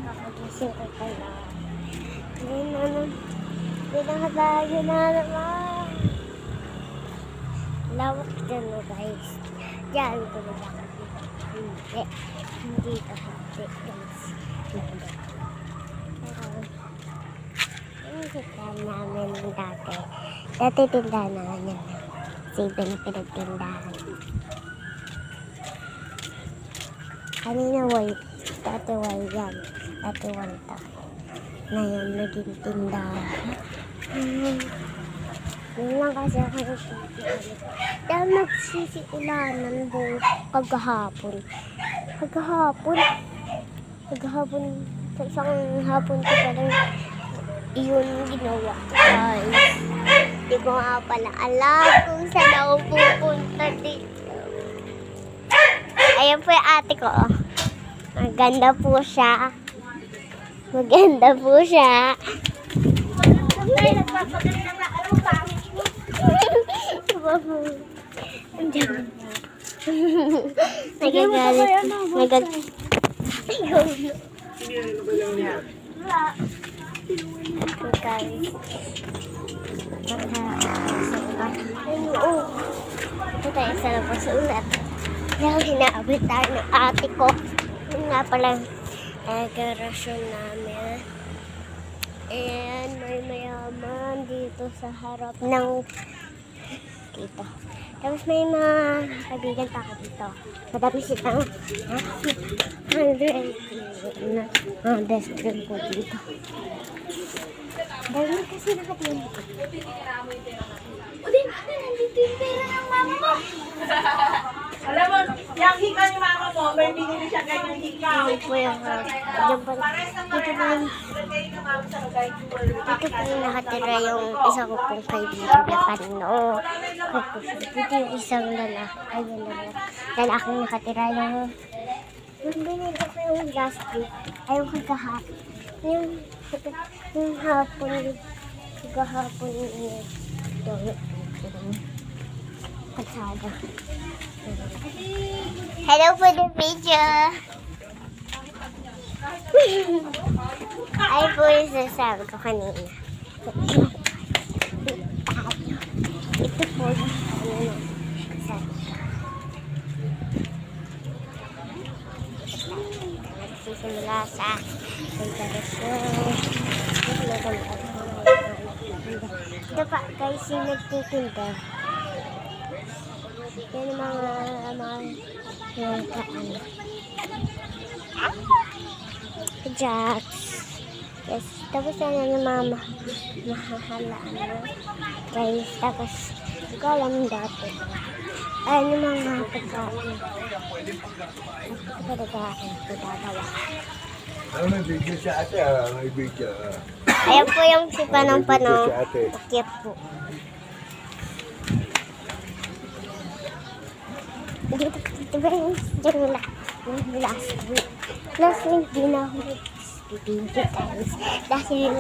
Kakagising ko pala. Pinakatayo na naman. Lawak dyan na guys. Diyan ko na nakakita. Hindi ito hati guys. Pero, yung tindahan namin dati. Dati tindahan namin yan. Sibin pinagtindahan. Kanina white. Dati white yan. Dati wanta. Ngayon naging tindahan. Yun lang kasi ako nagtitihan. Dahil nagsisiulanan buong kagahapon. Kagahapon. Sa isang hapon ko parang iyon ginawa ko guys. Hindi ko nga pala alam kung saan ako pupunta dito. Ayan po yung ate ko. Maganda po siya. Nagagalit. Ito tayo sa labas ulit. Dahil hinaabot tayo ng ate ko. Yun nga pala garasyon namin. And may mayaman dito sa harap ng dito. Tapos may mga kaibigan pa ako dito. Madami silang best friend ko dito. Dahil kasi nakatingin ko. Nandito yung pera ng mama mo. Alam mo, yung hika ni mama mo, may binili siya ganyang hika. Dito po yung nakatira yung isa ko pong kaibigan na panino. Dito yung isang lalaking nakatira yung binili ko yung last week. Ayaw ko kahapon. Yung hapon. Kahapon yung patsada. Hello for the video. Ay po yung sasabi ko kanina. Ito po yung sasabi ko. Nagsisimula sa interasyon. Ito pa guys yung nagtitinda. Yan yung mga jacks. Yes. Tapos yan yung mga mahahalaan na guys. Tapos hindi ko alam dati. Ayan yung mga pagkain. Pagkain ko dadawa. May video siya ate, may video. Ayan po yung si Panong-Panong. Pakip po. Dito ba yung last week? Last week din ako nag-video guys. Dahil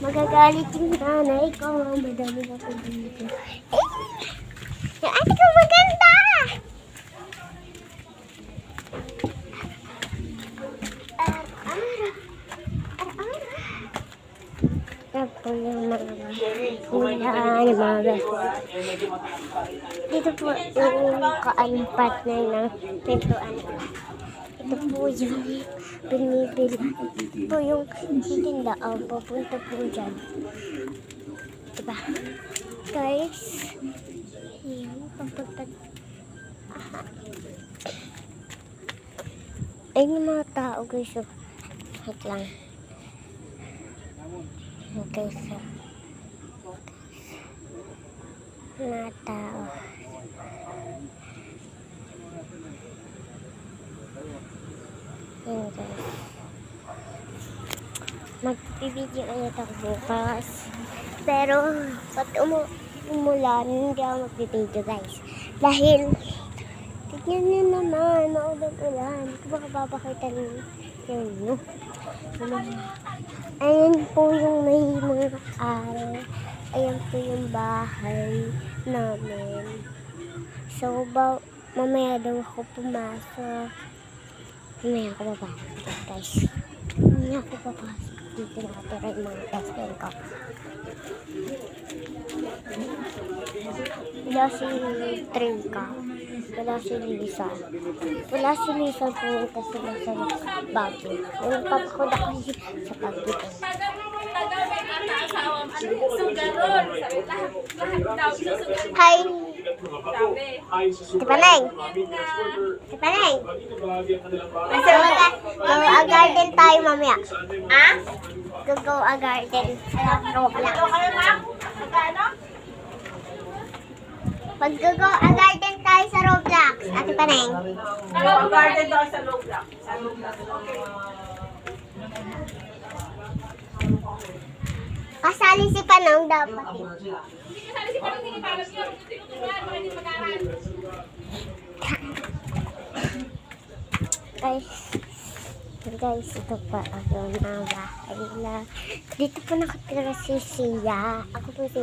magagalit yung nanay ko. Madami na po dito. Yung ate ko maganda! Po yung mga dito po yung kaanpat na ng pintuan. Ito po yung binibili. Ito po yung tindaan. Papunta po dyan. Diba? Guys, yan, papunta. Ayun yung mga tao guys. Wait lang. Okay, so mga tao. Yun guys. Magbibideo ulit ako bukas. Pero pag umulan, hindi ako magbibideo guys. Dahil tignan nyo naman, maulan-ulan. Baka papakita nyo. Ayan po yung may mga araw. Ayan po yung bahay namin. So, mamaya daw ako pumasok. Mamaya ako babalik guys. niya ako papasok. Dito nakatira yung mga best friend ko. Wala si Trinka. Wala si Lisa. Wala si Lisa pumunta sila sa Baguio. Yung papa ko na kasi sa Baguio. Hi! Tipaneng! Tipaneng! Go-a-garden tayo mamaya. Ha? Go-a-garden. Roblox. Pag-go-a-garden tayo sa Roblox. Ate Paneng. Ang garden daw sa loob lang. Sa loob lang. Okay. Kasali si Panong dapat. Guys, ito pa ako na bahay nila. Dito po nakatira si Sia. Ako po si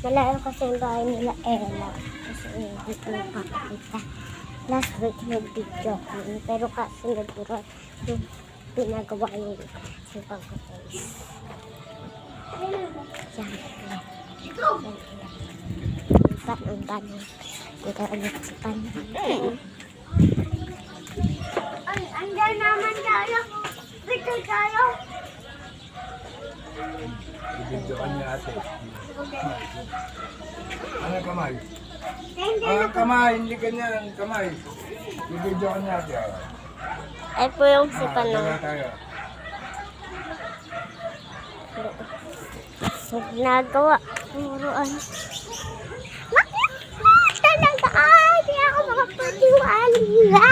malayo kasi ang bahay nila Ella. Kasi dito nakakita. Last week nag-video kami. Pero kasi nagdura yung pinagawa yung sipang ko face. Yan. Tanong. Dito ulit si Panong. Ay, andyan naman tayo. Dito tayo. Bibidyoan niya ate. Ano kamay? Hindi Kamay, hindi ganyan. Kamay. Bibidyoan niya ate. Ay po yung si Panong. Dala tayo. Nagawa. Puruan. Talaga di ako makapaniwala.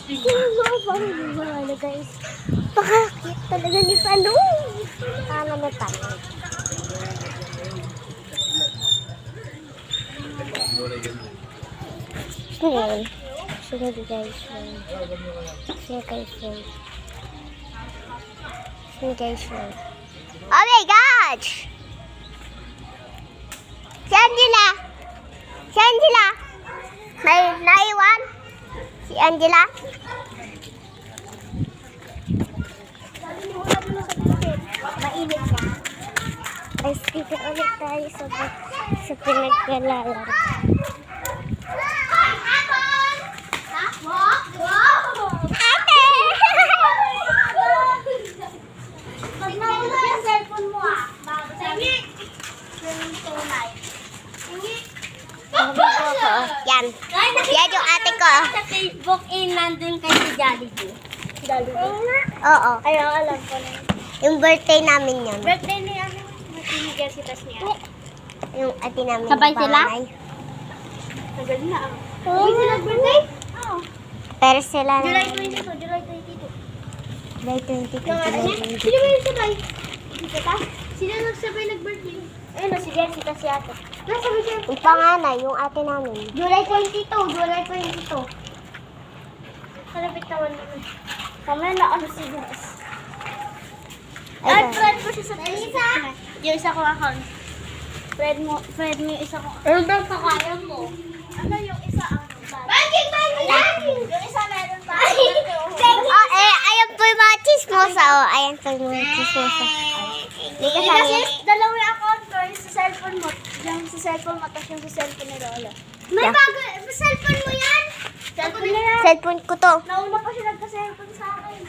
Hindi mo makapaniwala guys. Pakakit talaga ni Panong. Paano na Panong? Ngayon. Sige guys. Sige guys. Sige guys. Oh my gosh! Si Angela! Si Angela! May naiwan? Si Angela? Mainit na. Ay, dito ulit tayo sa pinagkalalaro. Ate! Pag naulog yung cellphone mo Sige! Yan. Yan yung ate ko. Sa Facebook, nandun kay si Jollibee. Oo. Ayaw, alam ko na. Yung birthday namin yun. Birthday ni ano? Universitas niya. Yung ate namin. Sabay sila? panganay. Tagal na ah. Oo. sila birthday? Oo. Pero sila July na. 22, July 22. July 22. Yung ano niya? July 22. Sino ba yung sabay? Dito ka? Sino nagsabay nag-birthday? Ayun, si Jessica si ate. Nasabay siya. Yung panganay, yung ate namin. July 22, July 22. Kalapit naman naman. Kamaya na ano si Jess. Ay, friend ko siya sa Facebook. Yung isa ko account. Friend mo yung isa ko. Ano daw kakaya mo? Ano yung isa ang Baging! Yung isa meron pa. Oh, ayan po yung mga chismosa. Oh, ayan po yung mga chismosa. Hindi ka Kasi sabi. dalawa yung account ko, yung sa cellphone mo. Yung sa cellphone mo, tapos yung sa cellphone ni Lola. May Yeah. bago, cellphone mo yan? Cellphone na yan. Cellphone ko to. Nauna pa siya nagka-cellphone sa akin.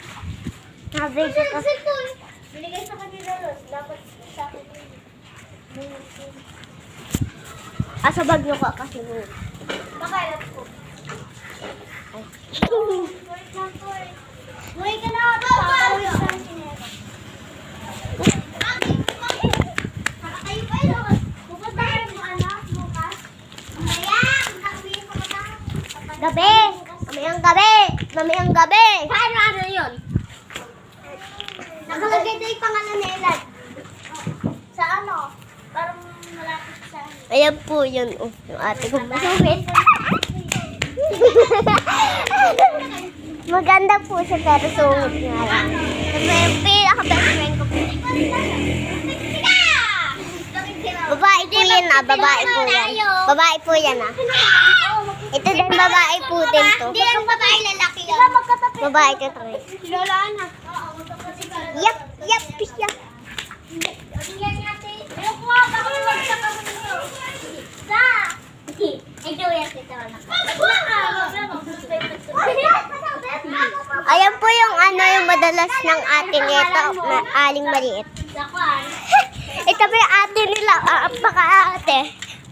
Nabigay ko. Cellphone. Binigay sa kanila, Lola. Dapat sa akin. Sa bag nyo ka kasi mo. Makailap ko. Wait lang po eh. Muwi ka na. Papawis sa sinera. Bakit? Nakakayo pa yun. Pupunta kayo mo anak, bukas. Ayan, kakabihin ko na. Gabi! Mamayang gabi! Mamayang gabi! Paano ano yun? Nakalagay na yung pangalan ni Elad. Sa ano? Parang malapit sa ano. Ayan po yun. Oh, yung ate ko. Masungit. Maganda po siya pero sungit nga lang. Kasi yung pinaka-best friend ko po. Babae po yan babae po yan. Babae po yan Ito din babae po din to. Hindi lang babae, lalaki yun. Babae ka tayo. Lola na. Yap, yap, yap. Tingnan natin. Ayoko nga, bakit magsa ka mo nito? Sa! Ito yan kita wala ka. Ayan po yung yung madalas ng ate nito, aling maliit. Ito pa yung ate nila, paka-ate.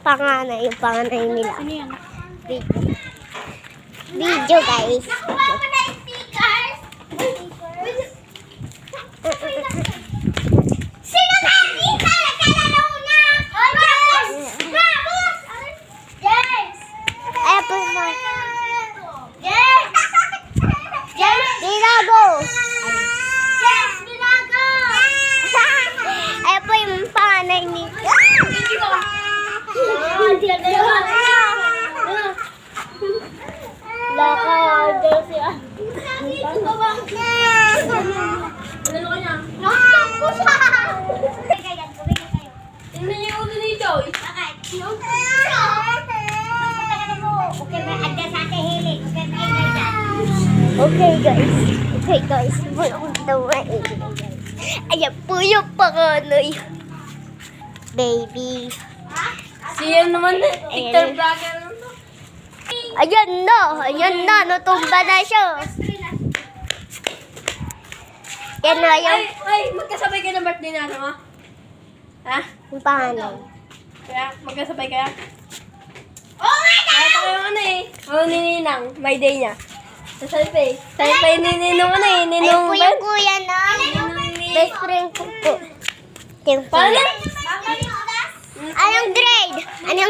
Panganay, yung panganay nila. Ano yan? Video guys. Nakuha mo na yung stickers? Sino nakita? Nagkalaro na! Oh, James! James! James! Ayan po yung mga... James! James! Dinago! James! Binago! Ayan po yung panganay nito. Laka, siya. Nakakap ko siya! Tingnan niyo yung ulo ni Joy. Bakit? Okay, may adda sa ating hilig. Okay, may ingay Okay guys. Wala akong tawa eh. Ayan po yung panganay. Baby. Siya naman na. Ayan. Vlogger. Ayan na, natumba na siya. Yan na yung Ay, magkasabay kayo ng birthday na mo? Ha? panganay. Kaya, magkasabay kaya? Oo nga! Kaya pa kayo ano eh. Ano ni Ninang, my day niya. Sa Salpay. Salpay ni Ninong ano eh. Ayan Ninong po yung kuya na. Best friend ko po. Team Paano? Anong grade? Anong